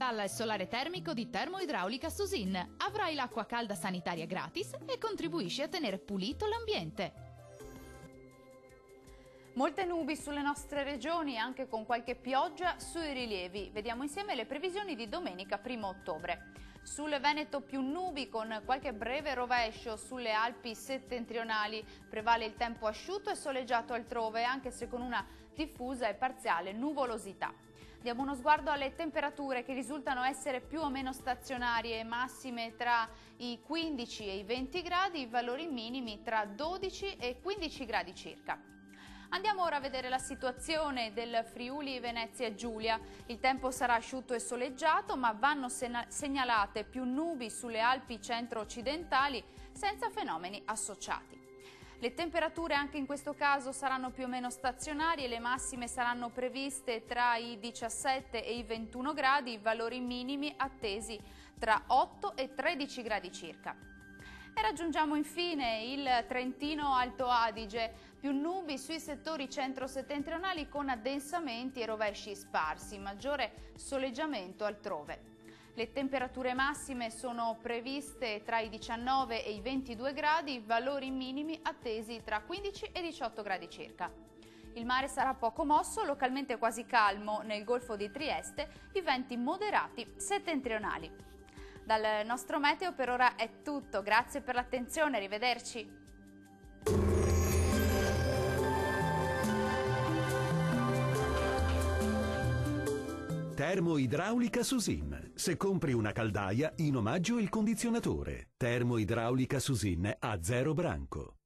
installa il solare termico di Termoidraulica Susin. Avrai l'acqua calda sanitaria gratis e contribuisci a tenere pulito l'ambiente. Molte nubi sulle nostre regioni, anche con qualche pioggia sui rilievi. Vediamo insieme le previsioni di domenica 1 ottobre. Sul Veneto più nubi con qualche breve rovescio sulle Alpi settentrionali. Prevale il tempo asciutto e soleggiato altrove, anche se con una diffusa e parziale nuvolosità. Diamo uno sguardo alle temperature che risultano essere più o meno stazionarie, massime tra i 15 e i 20 gradi, valori minimi tra 12 e 15 gradi circa. Andiamo ora a vedere la situazione del Friuli Venezia Giulia. Il tempo sarà asciutto e soleggiato, ma vanno segnalate più nubi sulle Alpi centro-occidentali senza fenomeni associati. Le temperature anche in questo caso saranno più o meno stazionarie, le massime saranno previste tra i 17 e i 21 gradi, valori minimi attesi tra 8 e 13 gradi circa. E raggiungiamo infine il Trentino Alto Adige, più nubi sui settori centro-settentrionali con addensamenti e rovesci sparsi, maggiore soleggiamento altrove. Le temperature massime sono previste tra i 19 e i 22 gradi, valori minimi attesi tra 15 e 18 gradi circa. Il mare sarà poco mosso, localmente quasi calmo nel Golfo di Trieste, i venti moderati settentrionali. Dal nostro meteo per ora è tutto, grazie per l'attenzione, arrivederci. Termoidraulica Susin. Se compri una caldaia, in omaggio il condizionatore. Termoidraulica Susin a zero branco.